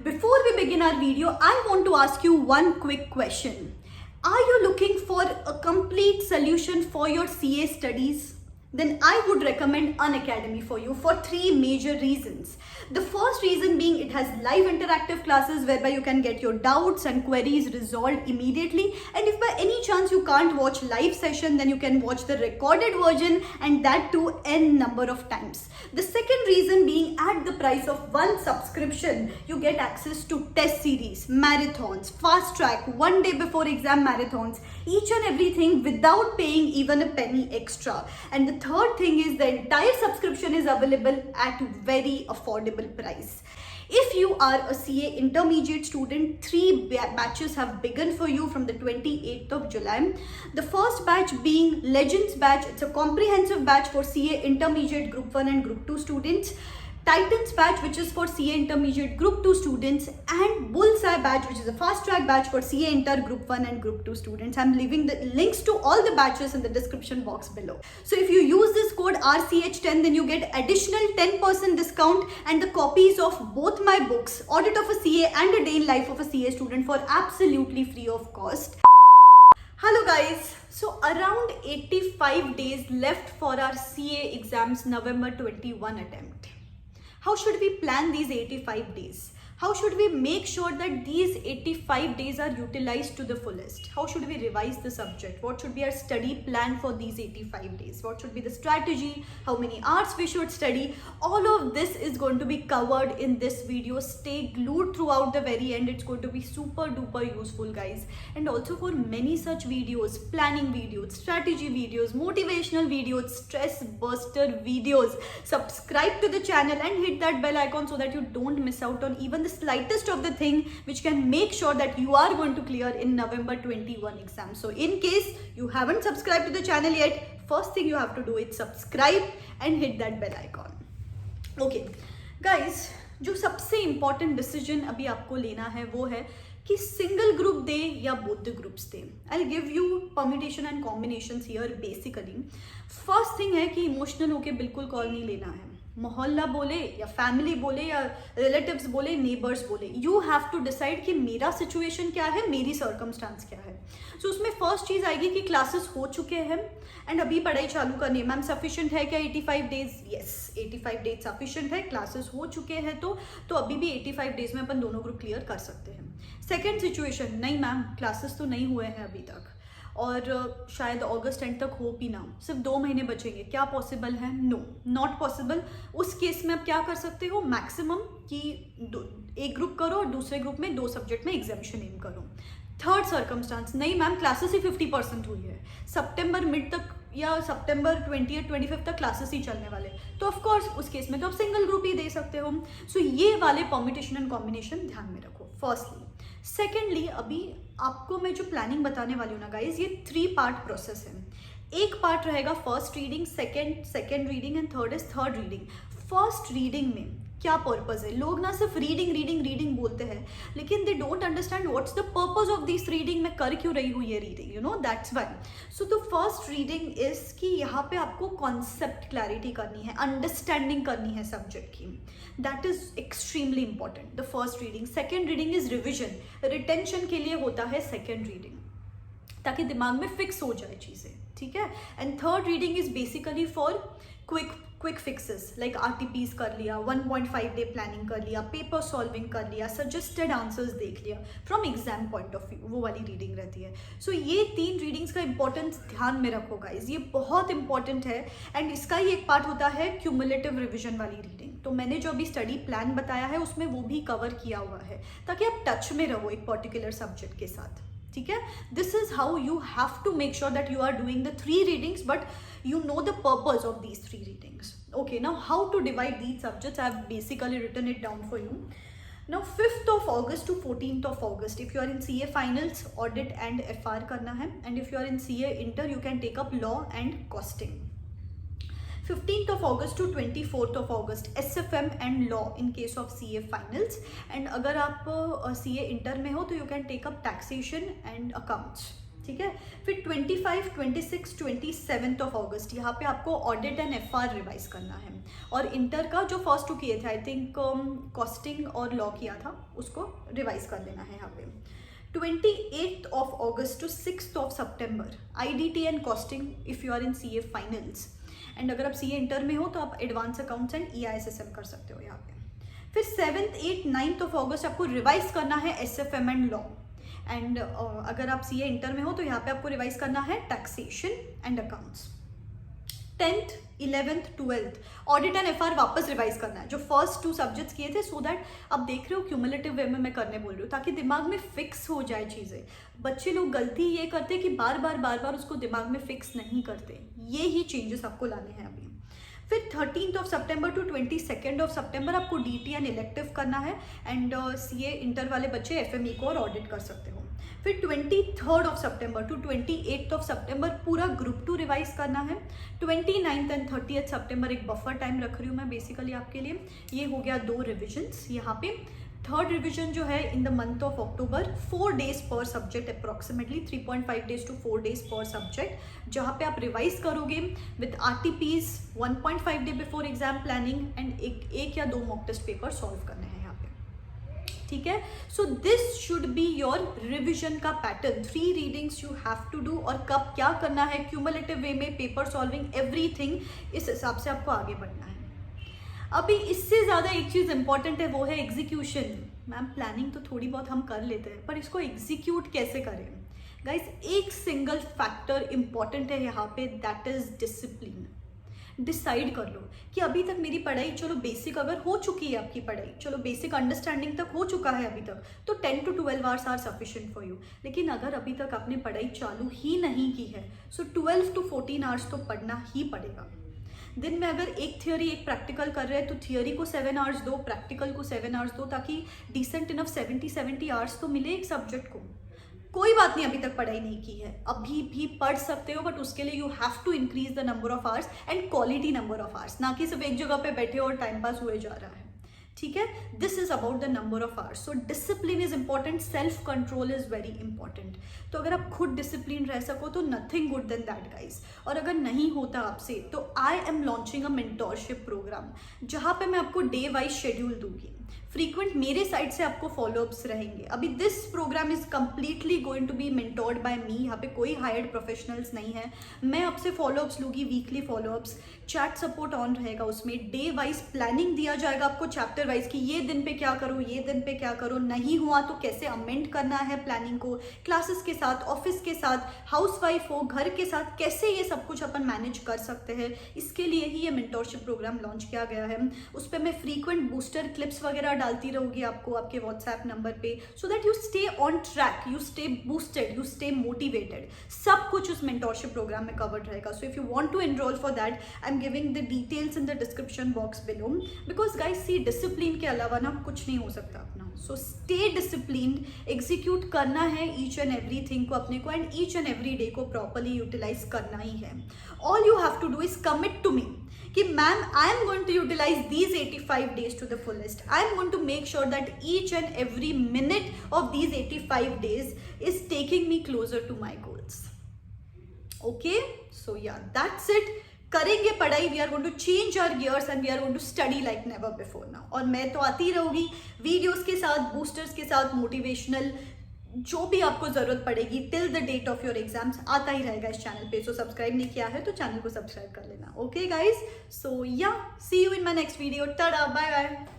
Before we begin our video, I want to ask you one quick question. Are you looking for a complete solution for your CA studies? Then I would recommend Unacademy for you for three major reasons. The first reason being it has live interactive classes whereby you can get your doubts and queries resolved immediately, and if by any chance you can't watch live session, then you can watch the recorded version, and that too n number of times. The second reason being at the price of one subscription, you get access to test series, marathons, fast track, one day before exam marathons, each and everything without paying even a penny extra. And the third thing is the entire subscription is available at very affordable price. If you are a CA intermediate student, 3 batches have begun for you from the 28th of July. The first batch being Legends batch. It's a comprehensive batch for CA intermediate group 1 and group 2 students. Titans batch, which is for CA intermediate group 2 students, and Bullseye batch, which is a fast track batch for CA inter group 1 and group 2 students. I'm leaving the links to all the batches in the description box below. So if you use this code RCH10, then you get additional 10% discount and the copies of both my books, Audit of a CA and A Day in Life of a CA Student, for absolutely free of cost. Hello guys, so around 85 days left for our CA exams November 21 attempt. How should we plan these 85 days? How should we make sure that these 85 days are utilized to the fullest? How should we revise the subject? What should be our study plan for these 85 days? What should be the strategy? How many hours we should study? All of this is going to be covered in this video. Stay glued throughout the very end. It's going to be super duper useful, guys. And also for many such videos, planning videos, strategy videos, motivational videos, stress buster videos, subscribe to the channel and hit that bell icon so that you don't miss out on even the slightest of the thing which can make sure that you are going to clear in November 21 exam. So in case you haven't subscribed to the channel yet, first thing you have to do is subscribe and hit that bell icon. Okay guys, जो सबसे important decision अभी आपको लेना है वो है कि single group दे या both the groups they. I'll give you permutation and combinations here basically. First thing है कि emotional होके बिल्कुल call नहीं लेना है. मोहल्ला बोले या फैमिली बोले या रिलेटिव्स बोले, नेबर्स बोले, यू हैव टू डिसाइड कि मेरा सिचुएशन क्या है, मेरी सर्कमस्टांस क्या है. सो उसमें फर्स्ट चीज़ आएगी कि क्लासेस हो चुके हैं एंड अभी पढ़ाई चालू करनी है. मैम सफिशिएंट है क्या 85 डेज? यस, 85 डेज सफिशिएंट है. क्लासेस हो चुके हैं तो अभी भी 85 डेज में अपन दोनों ग्रुप क्लियर कर सकते हैं. सेकेंड सिचुएशन, नहीं मैम क्लासेस तो नहीं हुए हैं अभी तक और शायद अगस्त एंड तक हो भी ना, सिर्फ 2 महीने बचेंगे, क्या पॉसिबल है? No, not possible. उस केस में आप क्या कर सकते हो, मैक्सिमम कि एक ग्रुप करो और दूसरे ग्रुप में 2 सब्जेक्ट में एग्जामिशन एम करो. थर्ड सर्कमस्टांस, नहीं मैम क्लासेस ही 50% हुई है, सितंबर मिड तक या सितंबर 20-25 तक क्लासेस ही चलने वाले, तो ऑफ कोर्स उस केस में तो आप सिंगल ग्रुप ही दे सकते हो. सो ये वाले परम्यूटेशन एंड कॉम्बिनेशन ध्यान में रखो फर्स्टली. सेकेंडली, अभी आपको मैं जो प्लानिंग बताने वाली हूँ ना गाइज, ये 3 पार्ट प्रोसेस है. एक पार्ट रहेगा first reading, second reading and third is third reading. First reading में क्या पर्पस है? लोग ना सिर्फ रीडिंग बोलते हैं, लेकिन they don't understand what's the purpose of this reading. मैं कर क्यों रही हूँ ये reading, you know, that's why. So the first reading is कि यहाँ पे आपको कॉन्सेप्ट क्लैरिटी करनी है, अंडरस्टैंडिंग करनी है सब्जेक्ट की. That is extremely important, the first reading. Second reading is revision, retention के लिए होता है सेकेंड रीडिंग, ताकि दिमाग में फिक्स हो जाए चीज़ें, ठीक है. And third reading is basically for quick fixes, like RTPs कर लिया, 1.5 डे प्लानिंग कर लिया, पेपर सॉल्विंग कर लिया, सजेस्टेड आंसर्स देख लिया from exam point of view, वो वाली रीडिंग रहती है. सो ये 3 रीडिंग्स का इंपॉर्टेंस ध्यान में रखो गाइज, ये बहुत इंपॉर्टेंट है. एंड इसका ही एक पार्ट होता है क्यूमुलेटिव रिविजन वाली रीडिंग. तो मैंने जो अभी स्टडी प्लान बताया है उसमें वो भी कवर किया हुआ है, ताकि आप टच में रहो एक पर्टिकुलर सब्जेक्ट के साथ, ठीक है. This is how you have to make sure that you are doing the 3 readings, but you know the purpose of these 3 readings. Okay, now how to divide these subjects? I have basically written it down for you. Now 5th of August to 14th of August, if you are in CA finals, audit and FR करना है, and if you are in CA inter, you can take up law and costing. 15th of August to 24th of August, SFM and law in case of CA finals. And अगर आप CA inter में हो तो you can take up taxation and accounts. ठीक है। फिर 25, 26, 27 of अगस्त यहाँ पे आपको ऑडिट एंड एफआर रिवाइज करना है। और इंटर का जो फर्स्ट 2 किए थे, आई थिंक कॉस्टिंग और लॉ किया था, उसको रिवाइज कर लेना है यहाँ पे। 28th of August to 6th of September IDT and costing if you are in CA finals. And अगर आप सीए इंटर में हो तो आप एडवांस अकाउंट्स एंड ईआईएसएसएम कर सकते हो यहाँ पे। फिर 7th, 8th, 9th ऑफ अगस्त आपको रिवाइज करना है एसएफएम एंड लॉ। एंड अगर आप सीए इंटर में हो तो यहाँ पे आपको रिवाइज करना है taxation and accounts. 10th, 11th, 12th audit and FR वापस रिवाइज करना है, जो फर्स्ट 2 सब्जेक्ट्स किए थे, सो दैट आप देख रहे हो क्यूमुलेटिव वे में मैं करने बोल रही हूँ, ताकि दिमाग में फिक्स हो जाए चीज़ें। बच्चे लोग गलती ये करते कि बार बार उसको दिमाग में फिक्स नहीं करते, ये ही चेंजेस आपको लाने हैं अभी। फिर 13th of September to 22nd of September आपको डीटी एंड इलेक्टिव करना है। एंड सीए इंटर वाले बच्चे एफएमई को और ऑडिट कर सकते हो। फिर 23rd of September to 28th of September पूरा ग्रुप 2 रिवाइज करना है। 29th एंड 30th सितंबर एक बफर टाइम रख रही हूँ मैं बेसिकली आपके लिए। ये हो गया 2 रिविजन्स यहाँ पे। थर्ड रिविजन जो है in the month of October, 4 days पर subject, approximately 3.5 days to 4 days पर सब्जेक्ट, जहाँ पे आप रिवाइज करोगे with RTPs 1.5 day before exam planning and एक या 2 मॉक टेस्ट पेपर सॉल्व करने हैं यहाँ पे, ठीक है। So this should be your revision का pattern. 3 readings you have to do, और कब क्या करना है, क्यूमुलेटिव वे में, पेपर सॉल्विंग, एवरीथिंग, इस हिसाब से आपको आगे बढ़ना है। अभी इससे ज़्यादा एक चीज़ इंपॉर्टेंट है, वो है एग्जीक्यूशन। मैम प्लानिंग तो थोड़ी बहुत हम कर लेते हैं, पर इसको एग्जीक्यूट कैसे करें? गाइस, एक सिंगल फैक्टर इंपॉर्टेंट है यहाँ पे, दैट इज डिसिप्लिन। डिसाइड कर लो कि अभी तक मेरी पढ़ाई, चलो बेसिक अगर हो चुकी है आपकी पढ़ाई, चलो बेसिक अंडरस्टैंडिंग तक हो चुका है अभी तक, तो 10 to 12 hours are sufficient for you. लेकिन अगर अभी तक आपने पढ़ाई चालू ही नहीं की है, सो 12 to 14 आवर्स तो पढ़ना ही पड़ेगा। दिन में अगर एक थियोरी एक प्रैक्टिकल कर रहे हैं तो थियोरी को 7 आवर्स दो, प्रैक्टिकल को 7 आवर्स दो, ताकि डिसेंट इनफ 70 आवर्स तो मिले एक सब्जेक्ट को। कोई बात नहीं अभी तक पढ़ाई नहीं की है, अभी भी पढ़ सकते हो, बट उसके लिए you have to increase the number of hours and quality number of hours, ना कि सिर्फ एक जगह पे बैठे और टाइम पास हुए जा रहा है, ठीक है। This is about the number of hours. So discipline is important, self control is very important. तो अगर आप खुद डिसिप्लिन रह सको तो nothing good then that guys. और अगर नहीं होता आपसे तो I am launching a mentorship program, जहाँ पे मैं आपको डे वाइज शेड्यूल दूंगी, फ्रीक्वेंट मेरे साइड से आपको फॉलोअप्स रहेंगे। अभी this program is completely going to be mentored bye मी, यहाँ पे कोई हायर्ड प्रोफेशनल्स नहीं है। मैं आपसे फॉलोअप्स लूँगी, weekly follow-ups, chat support on रहेगा उसमें, डे वाइज प्लानिंग दिया जाएगा आपको, चैप्टर वाइज कि ये दिन पे क्या करो, ये दिन पे क्या करो, नहीं हुआ तो कैसे अमेंड करना है प्लानिंग को, क्लासेस के साथ, ऑफिस के साथ, हाउसवाइफ हो, घर के साथ, कैसे ये सब कुछ अपन मैनेज कर सकते हैं। इसके लिए ही ये मेंटोरशिप प्रोग्राम लॉन्च किया गया है। उस पर मैं फ्रीक्वेंट बूस्टर क्लिप्स वगैरह डालती रहूंगी आपको आपके व्हाट्सएप नंबर पे, so that you stay on track, you stay boosted, you stay motivated. सब कुछ उस मेंटोरशिप प्रोग्राम में कवर्ड रहेगा। So if you want to enroll for that, I am giving the details in the description box below, because guys see, discipline के अलावा ना कुछ नहीं हो सकता अपना। सो स्टे डिसिप्लिन्ड, एग्जीक्यूट करना है ईच एंड एवरीथिंग को अपने को, and each and every day को प्रॉपरली यूटिलाइज करना ही है। All you have to do is commit to me कि ma'am I am going to utilise these 85 days to the fullest. I am going to make sure that each and every minute of these 85 days is taking me closer to my goals. Okay, so yeah that's it. करेंगे पढ़ाई, we are going to change our gears and we are going to study like never before now. और मैं तो आती रहूंगी videos के साथ, boosters के साथ, मोटिवेशनल, जो भी आपको जरूरत पड़ेगी till the date of your exams आता ही रहेगा इस चैनल पे। सो सब्सक्राइब नहीं किया है तो चैनल को सब्सक्राइब कर लेना। Okay guys, so yeah see you in my next video. Tata, bye bye.